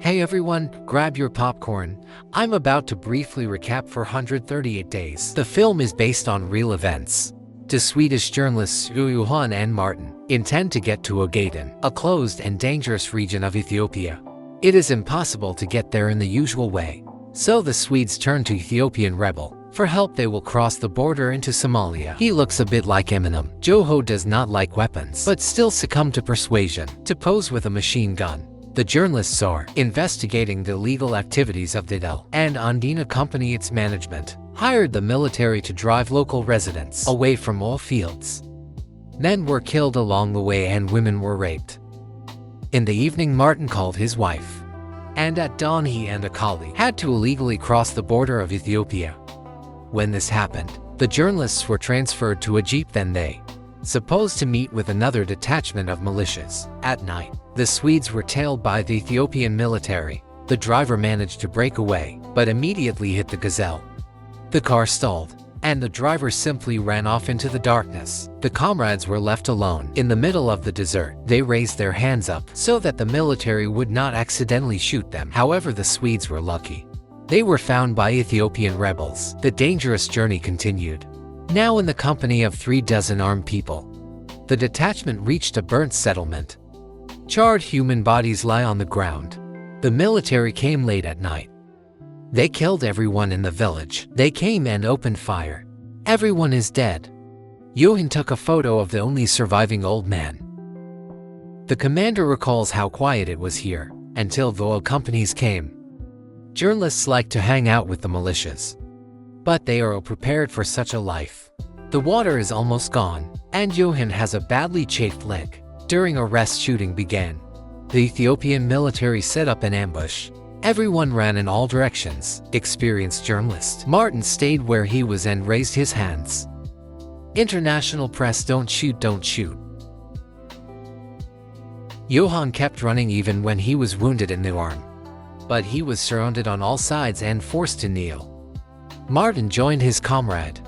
Hey everyone, grab your popcorn. I'm about to briefly recap for 138 days. The film is based on real events. Two Swedish journalists Johan and Martin intend to get to Ogaden, a closed and dangerous region of Ethiopia. It is impossible to get there in the usual way. So the Swedes turn to Ethiopian rebel. For help they will cross the border into Somalia. He looks a bit like Eminem. Joho does not like weapons, but still succumb to persuasion to pose with a machine gun. The journalists are investigating the illegal activities of the Dell and Andina company. Its management hired the military to drive local residents away from oil fields. Men were killed along the way and women were raped. In the evening, Martin called his wife, and at dawn he and a colleague had to illegally cross the border of Ethiopia. When this happened, the journalists were transferred to a jeep. Then they supposed to meet with another detachment of militias. At night, the Swedes were tailed by the Ethiopian military. The driver managed to break away, but immediately hit the gazelle. The car stalled, and the driver simply ran off into the darkness. The comrades were left alone in the middle of the desert. They raised their hands up so that the military would not accidentally shoot them. However, the Swedes were lucky. They were found by Ethiopian rebels. The dangerous journey continued. Now in the company of 36 armed people, the detachment reached a burnt settlement. Charred human bodies lie on the ground. The military came late at night. They killed everyone in the village. They came and opened fire. Everyone is dead. Johan took a photo of the only surviving old man. The commander recalls how quiet it was here until the oil companies came. Journalists like to hang out with the militias, but they are prepared for such a life. The water is almost gone, and Johan has a badly chafed leg. During a rest, shooting began. The Ethiopian military set up an ambush. Everyone ran in all directions. Experienced journalist Martin stayed where he was and raised his hands. International press, don't shoot, don't shoot. Johan kept running even when he was wounded in the arm. But he was surrounded on all sides and forced to kneel. Martin joined his comrade.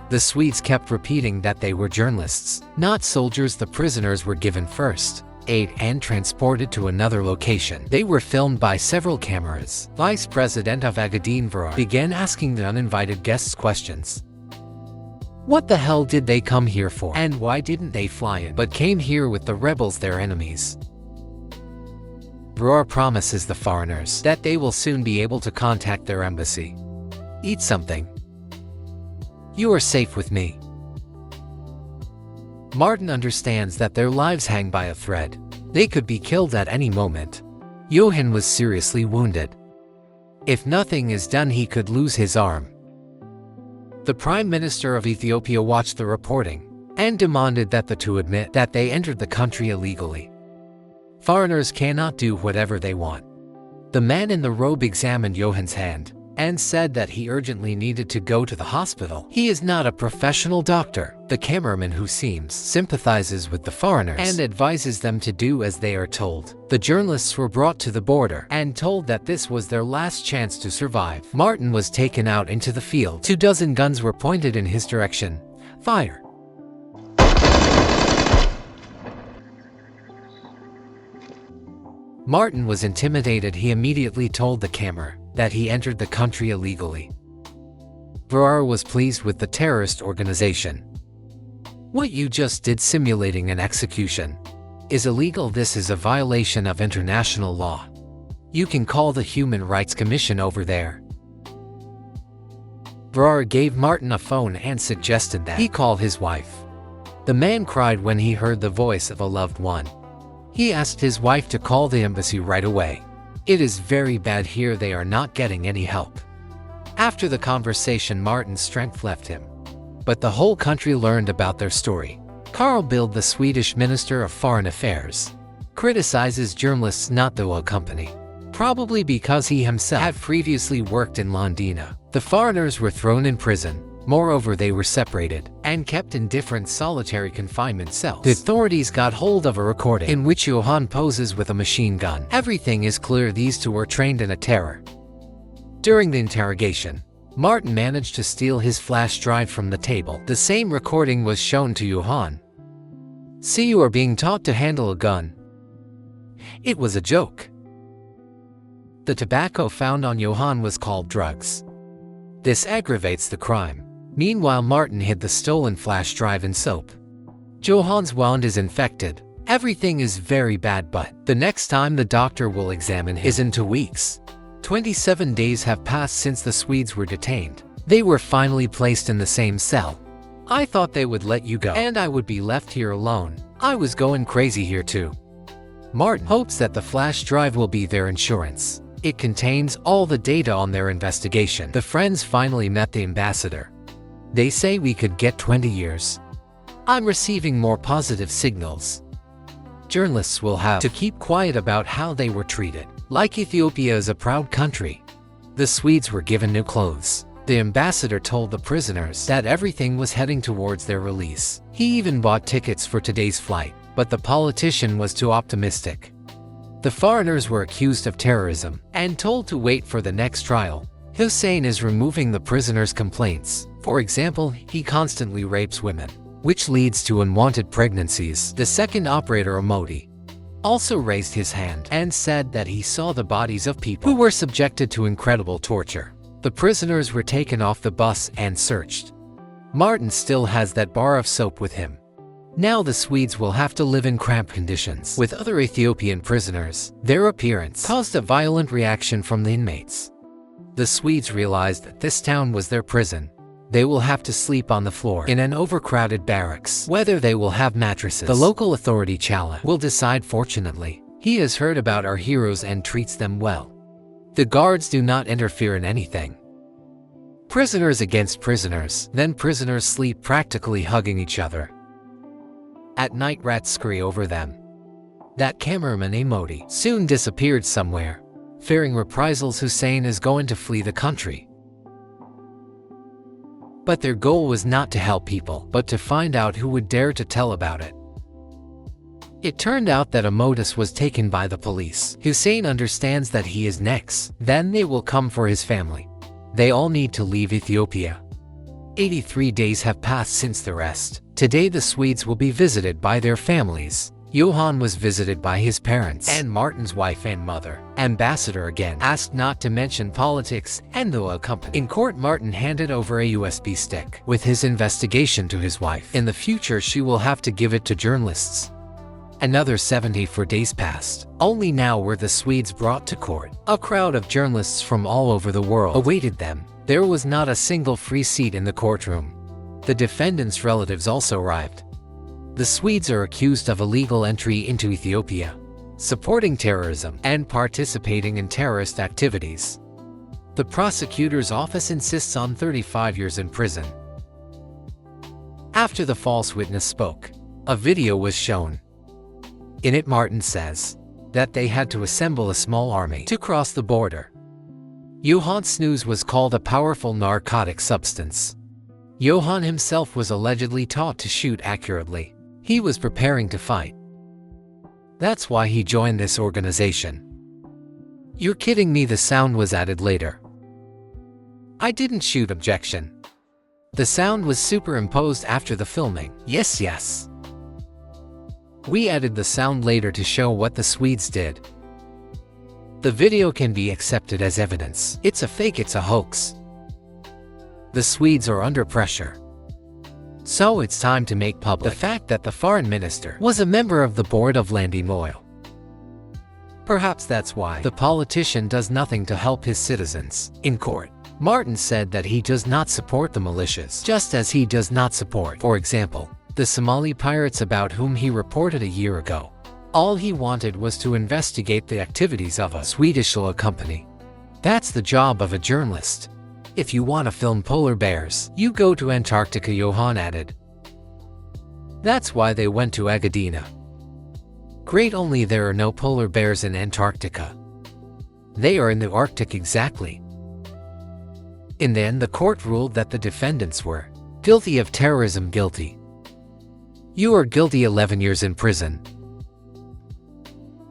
The Swedes kept repeating that they were journalists, not soldiers. The prisoners were given first aid and transported to another location. They were filmed by several cameras. Vice President of Ogaden began asking the uninvited guests questions. What the hell did they come here for? And why didn't they fly in but came here with the rebels, their enemies? Roar promises the foreigners that they will soon be able to contact their embassy. Eat something. You are safe with me. Martin understands that their lives hang by a thread. They could be killed at any moment. Johan was seriously wounded. If nothing is done, he could lose his arm. The Prime Minister of Ethiopia watched the reporting and demanded that the two admit that they entered the country illegally. Foreigners cannot do whatever they want. The man in the robe examined Johan's hand and said that he urgently needed to go to the hospital. He is not a professional doctor. The cameraman, who seems sympathizes with the foreigners and advises them to do as they are told. The journalists were brought to the border and told that this was their last chance to survive. Martin was taken out into the field. 24 guns were pointed in his direction. Fire! Martin was intimidated. He immediately told the camera that he entered the country illegally. Varrar was pleased with the terrorist organization. What you just did, simulating an execution, is illegal. This is a violation of international law. You can call the Human Rights Commission over there. Varrar gave Martin a phone and suggested that he call his wife. The man cried when he heard the voice of a loved one. He asked his wife to call the embassy right away. It is very bad here. They are not getting any help. After the conversation, Martin's strength left him. But the whole country learned about their story. Carl Bildt, the Swedish Minister of Foreign Affairs, criticizes journalists, not the oil company, probably because he himself had previously worked in Londina. The foreigners were thrown in prison. Moreover, they were separated and kept in different solitary confinement cells. The authorities got hold of a recording in which Johan poses with a machine gun. Everything is clear. These two were trained in a terror. During the interrogation, Martin managed to steal his flash drive from the table. The same recording was shown to Johan. See, you are being taught to handle a gun. It was a joke. The tobacco found on Johann was called drugs. This aggravates the crime. Meanwhile, Martin hid the stolen flash drive in soap. Johann's wound is infected. Everything is very bad, but the next time the doctor will examine him is in 2 weeks. 27 days have passed since the Swedes were detained. They were finally placed in the same cell. I thought they would let you go, and I would be left here alone. I was going crazy here too. Martin hopes that the flash drive will be their insurance. It contains all the data on their investigation. The friends finally met the ambassador. They say we could get 20 years. I'm receiving more positive signals. Journalists will have to keep quiet about how they were treated. Like Ethiopia is a proud country. The Swedes were given new clothes. The ambassador told the prisoners that everything was heading towards their release. He even bought tickets for today's flight, but the politician was too optimistic. The foreigners were accused of terrorism and told to wait for the next trial. Hussein is removing the prisoners' complaints. For example, he constantly rapes women, which leads to unwanted pregnancies. The second operator, Amodi, also raised his hand and said that he saw the bodies of people who were subjected to incredible torture. The prisoners were taken off the bus and searched. Martin still has that bar of soap with him. Now the Swedes will have to live in cramped conditions with other Ethiopian prisoners. Their appearance caused a violent reaction from the inmates. The Swedes realized that this town was their prison. They will have to sleep on the floor in an overcrowded barracks. Whether they will have mattresses, the local authority Chala will decide. Fortunately, he has heard about our heroes and treats them well. The guards do not interfere in anything. Prisoners against prisoners, then prisoners sleep practically hugging each other. At night, rats scurry over them. That cameraman Amodi soon disappeared somewhere. Fearing reprisals, Hussein is going to flee the country. But their goal was not to help people, but to find out who would dare to tell about it. It turned out that Amodus was taken by the police. Hussein understands that he is next. Then they will come for his family. They all need to leave Ethiopia. 83 days have passed since the arrest. Today the Swedes will be visited by their families. Johann was visited by his parents and Martin's wife and mother. Ambassador again asked not to mention politics and the oil company. In court, Martin handed over a USB stick with his investigation to his wife. In the future, she will have to give it to journalists. Another 74 days passed. Only now were the Swedes brought to court. A crowd of journalists from all over the world awaited them. There was not a single free seat in the courtroom. The defendants' relatives also arrived. The Swedes are accused of illegal entry into Ethiopia, supporting terrorism, and participating in terrorist activities. The prosecutor's office insists on 35 years in prison. After the false witness spoke, a video was shown. In it, Martin says that they had to assemble a small army to cross the border. Johann snus was called a powerful narcotic substance. Johann himself was allegedly taught to shoot accurately. He was preparing to fight. That's why he joined this organization. You're kidding me, the sound was added later. I didn't shoot, objection. The sound was superimposed after the filming. Yes. We added the sound later to show what the Swedes did. The video can be accepted as evidence. It's a fake, it's a hoax. The Swedes are under pressure. So it's time to make public the fact that the foreign minister was a member of the board of Landing Oil. Perhaps that's why the politician does nothing to help his citizens. In court, Martin said that he does not support the militias, just as he does not support, for example, the Somali pirates about whom he reported a year ago. All he wanted was to investigate the activities of a Swedish oil company. That's the job of a journalist. If you want to film polar bears, you go to Antarctica, Johann added. That's why they went to Agadir. Great, only there are no polar bears in Antarctica. They are in the Arctic exactly. In the end, the court ruled that the defendants were guilty of terrorism. Guilty. You are guilty, 11 years in prison.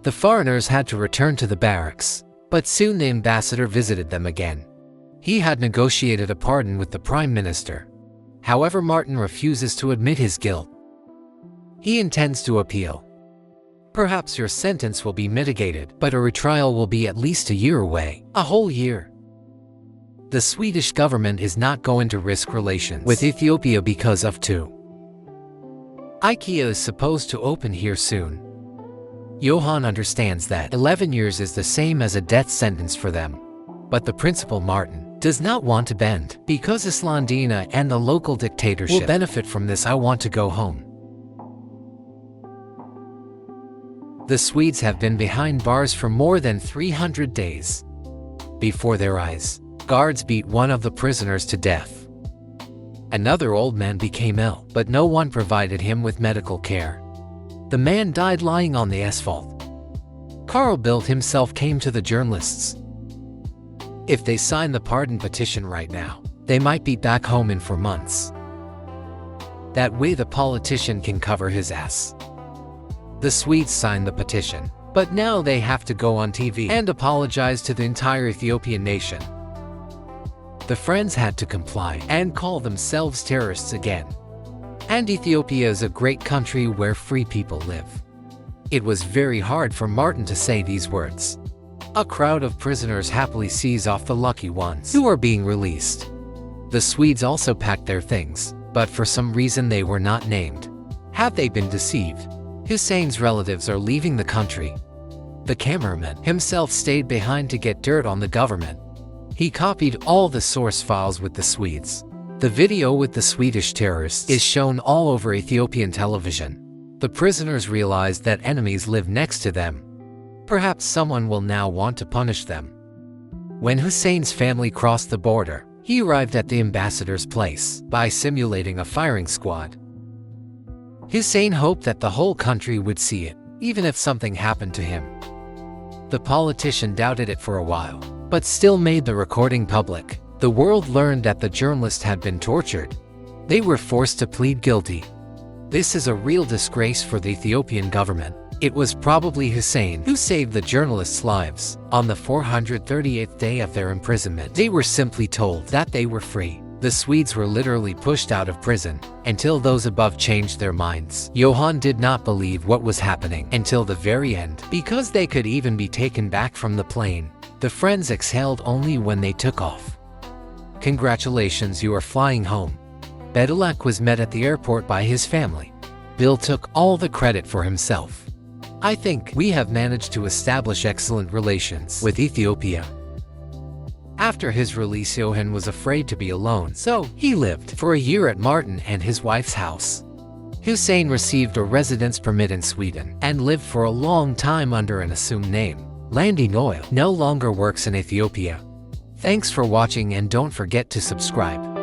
The foreigners had to return to the barracks, but soon the ambassador visited them again. He had negotiated a pardon with the prime minister. However, Martin refuses to admit his guilt. He intends to appeal. Perhaps your sentence will be mitigated, but a retrial will be at least a year away. A whole year. The Swedish government is not going to risk relations with Ethiopia because of two. IKEA is supposed to open here soon. Johan understands that 11 years is the same as a death sentence for them. But the principal Martin does not want to bend. Because Islandina and the local dictatorship will benefit from this. I want to go home. The Swedes have been behind bars for more than 300 days. Before their eyes, guards beat one of the prisoners to death. Another old man became ill, but no one provided him with medical care. The man died lying on the asphalt. Carl Bildt himself came to the journalists. If they sign the pardon petition right now, they might be back home in 4 months. That way the politician can cover his ass. The Swedes signed the petition, but now they have to go on TV and apologize to the entire Ethiopian nation. The Friends had to comply and call themselves terrorists again. And Ethiopia is a great country where free people live. It was very hard for Martin to say these words. A crowd of prisoners happily sees off the lucky ones who are being released. The Swedes also packed their things, but for some reason they were not named. Have they been deceived? Hussein's relatives are leaving the country. The cameraman himself stayed behind to get dirt on the government. He copied all the source files with the Swedes. The video with the Swedish terrorists is shown all over Ethiopian television. The prisoners realized that enemies live next to them. Perhaps someone will now want to punish them. When Hussein's family crossed the border, he arrived at the ambassador's place by simulating a firing squad. Hussein hoped that the whole country would see it, even if something happened to him. The politician doubted it for a while, but still made the recording public. The world learned that the journalist had been tortured. They were forced to plead guilty. This is a real disgrace for the Ethiopian government. It was probably Hussein who saved the journalists' lives. On the 438th day of their imprisonment, they were simply told that they were free. The Swedes were literally pushed out of prison until those above changed their minds. Johan did not believe what was happening until the very end, because they could even be taken back from the plane. The Friends exhaled only when they took off. Congratulations, you are flying home. Bedulak was met at the airport by his family. Bill took all the credit for himself. I think we have managed to establish excellent relations with Ethiopia. After his release, Johan was afraid to be alone, so he lived for a year at Martin and his wife's house. Hussein received a residence permit in Sweden and lived for a long time under an assumed name. Landing Oil no longer works in Ethiopia. Thanks for watching and don't forget to subscribe.